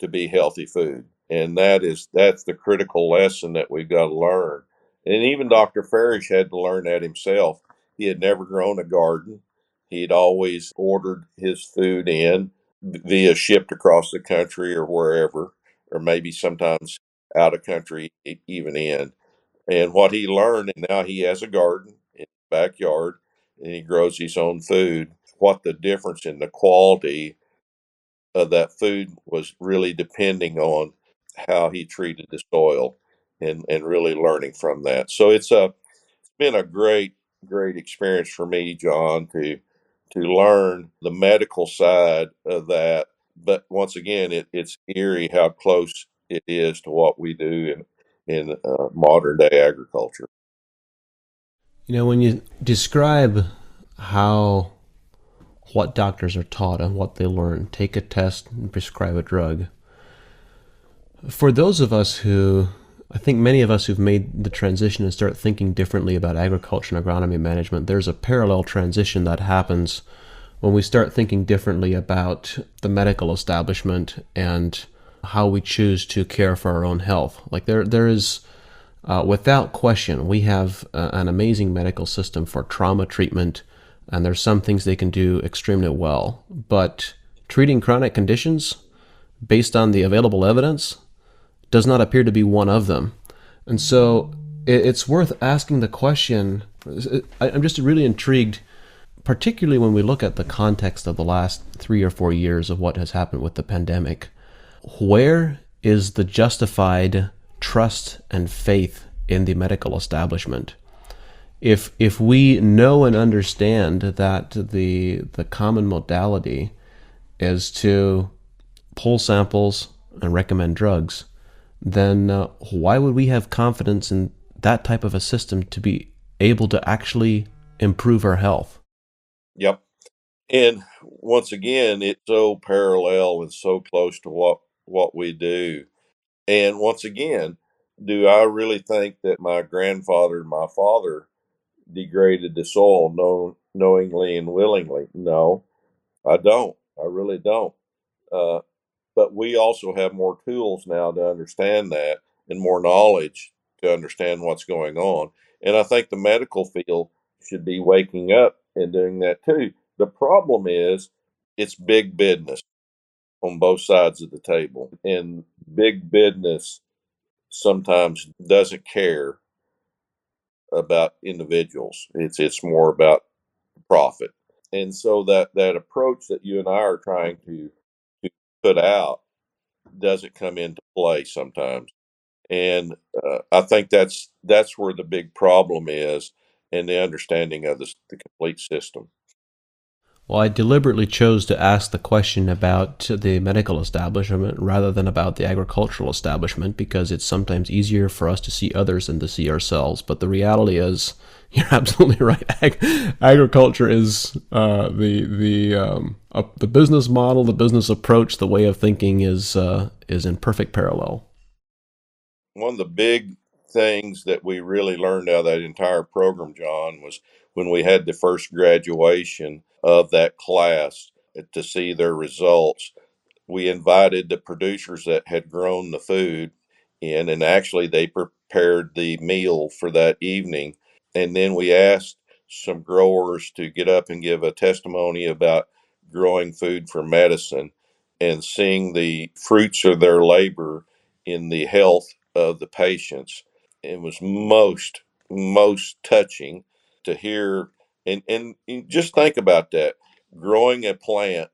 to be healthy food. And that's the critical lesson that we've got to learn. And even Dr. Farish had to learn that himself. He had never grown a garden. He'd always ordered his food in via shipped across the country or wherever, or maybe sometimes out of country even in. And what he learned, and now he has a garden in his backyard and he grows his own food, what the difference in the quality of that food was really depending on how he treated the soil. and really learning from that. So it's been a great experience for me, John, to learn the medical side of that. But once again, it's eerie how close it is to what we do in modern day agriculture. When you describe how what doctors are taught and what they learn, take a test and prescribe a drug. For those of us who, I think many of us who've made the transition and start thinking differently about agriculture and agronomy management, there's a parallel transition that happens when we start thinking differently about the medical establishment and how we choose to care for our own health. Like there is, without question, we have an amazing medical system for trauma treatment, and there's some things they can do extremely well. But treating chronic conditions, based on the available evidence, does not appear to be one of them. And so it's worth asking the question. I'm just really intrigued, particularly when we look at the context of the last 3 or 4 years of what has happened with the pandemic. Where is the justified trust and faith in the medical establishment? If we know and understand that the common modality is to pull samples and recommend drugs, then why would we have confidence in that type of a system to be able to actually improve our health? Yep. And once again, it's so parallel and so close to what we do. And once again, do I really think that my grandfather and my father degraded the soil knowingly and willingly? No, I don't. I really don't. Uh, but we also have more tools now to understand that and more knowledge to understand what's going on. And I think the medical field should be waking up and doing that too. The problem is it's big business on both sides of the table. And big business sometimes doesn't care about individuals. It's more about profit. And so that approach that you and I are trying to put out doesn't come into play sometimes. And I think that's where the big problem is in the understanding of the complete system. Well, I deliberately chose to ask the question about the medical establishment rather than about the agricultural establishment because it's sometimes easier for us to see others than to see ourselves. But the reality is, you're absolutely right. Agriculture is the business model, the business approach, the way of thinking is in perfect parallel. One of the big things that we really learned out of that entire program, John, was when we had the first graduation of that class to see their results. We invited the producers that had grown the food in, and actually they prepared the meal for that evening. And then we asked some growers to get up and give a testimony about growing food for medicine and seeing the fruits of their labor in the health of the patients. It was most touching to hear and just think about that, growing a plant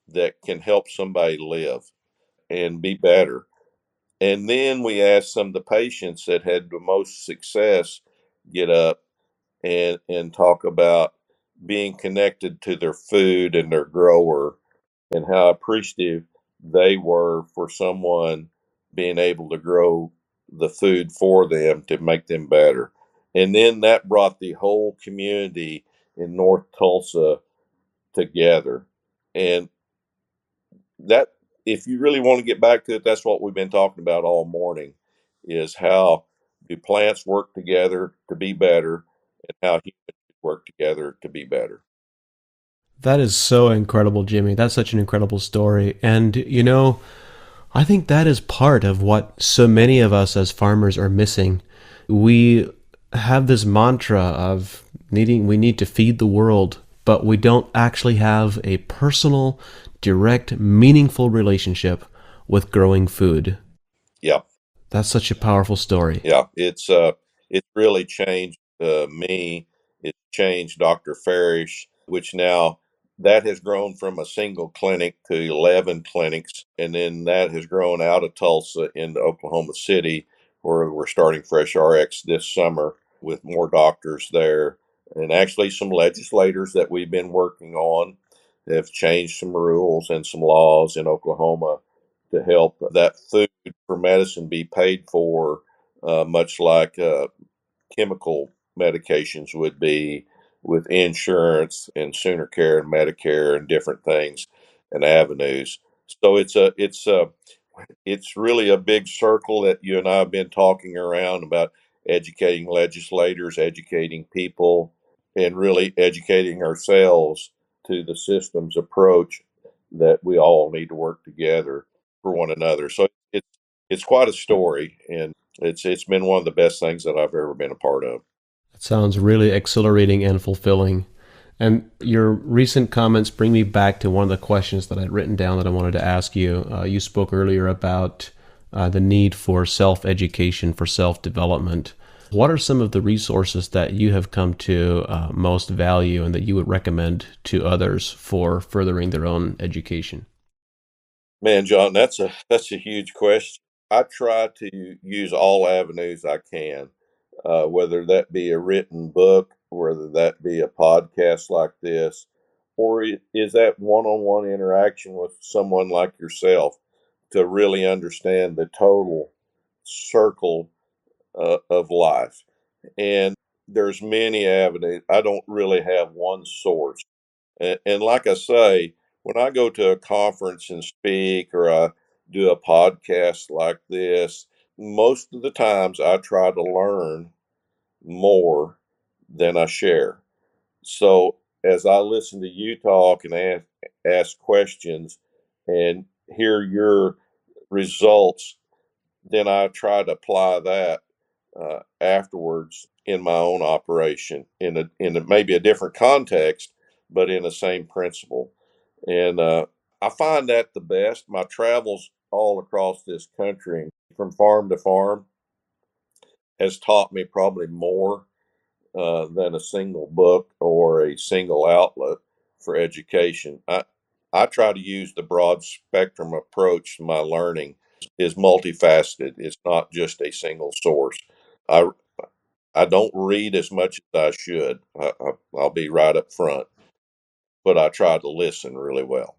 that can help somebody live and be better. And then we asked some of the patients that had the most success get up and talk about being connected to their food and their grower and how appreciative they were for someone being able to grow the food for them to make them better. And then that brought the whole community in North Tulsa together. And that, if you really want to get back to it, that's what we've been talking about all morning, is how do plants work together to be better and how humans work together to be better. That is so incredible, Jimmy. That's such an incredible story. And, I think that is part of what so many of us as farmers are missing. We have this mantra of we need to feed the world, but we don't actually have a personal, direct, meaningful relationship with growing food. Yeah. That's such a powerful story. Yeah, it's really changed me. It's changed Dr. Farish, which now that has grown from a single clinic to 11 clinics, and then that has grown out of Tulsa into Oklahoma City, where we're starting Fresh RX this summer with more doctors there. And actually, some legislators that we've been working on have changed some rules and some laws in Oklahoma to help that food for medicine be paid for, much like chemical medications would be with insurance and Sooner Care and Medicare and different things and avenues. So it's really a big circle that you and I have been talking around about educating legislators, educating people, and really educating ourselves to the systems approach that we all need to work together for one another. So it's quite a story, and it's been one of the best things that I've ever been a part of. It sounds really exhilarating and fulfilling. And your recent comments bring me back to one of the questions that I'd written down that I wanted to ask you. You spoke earlier about the need for self-education, for self-development. What are some of the resources that you have come to most value and that you would recommend to others for furthering their own education? Man, John, that's a huge question. I try to use all avenues I can, whether that be a written book, whether that be a podcast like this, or is that one-on-one interaction with someone like yourself to really understand the total circle of life. And there's many avenues. I don't really have one source. And like I say, when I go to a conference and speak or I do a podcast like this, most of the times I try to learn more than I share. So as I listen to you talk and ask questions and hear your results, then I try to apply that afterwards in my own operation in maybe a different context, but in the same principle. And I find that the best. My travels all across this country, from farm to farm, has taught me probably more than a single book or a single outlet for education. I try to use the broad spectrum approach to my learning is multifaceted. It's not just a single source. I I don't read as much as I should. I'll be right up front, but I try to listen really well.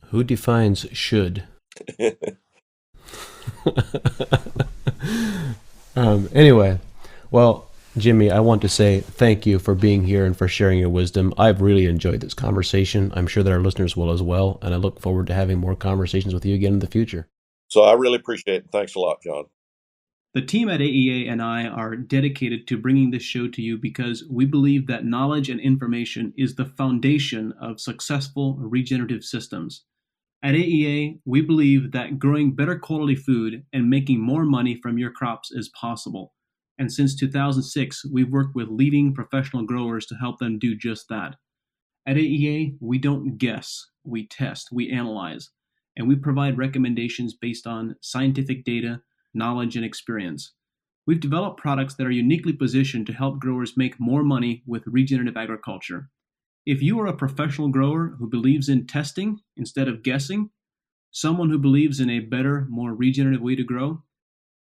Who defines should? Anyway, well, Jimmy, I want to say thank you for being here and for sharing your wisdom. I've really enjoyed this conversation. I'm sure that our listeners will as well, and I look forward to having more conversations with you again in the future. So I really appreciate it. Thanks a lot, John. The team at AEA and I are dedicated to bringing this show to you because we believe that knowledge and information is the foundation of successful regenerative systems. At AEA, we believe that growing better quality food and making more money from your crops is possible. And since 2006, we've worked with leading professional growers to help them do just that. At AEA, we don't guess, we test, we analyze, and we provide recommendations based on scientific data, knowledge, and experience. We've developed products that are uniquely positioned to help growers make more money with regenerative agriculture. If you are a professional grower who believes in testing instead of guessing, someone who believes in a better, more regenerative way to grow,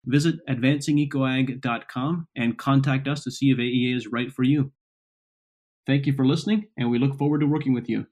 visit advancingecoag.com and contact us to see if AEA is right for you. Thank you for listening, and we look forward to working with you.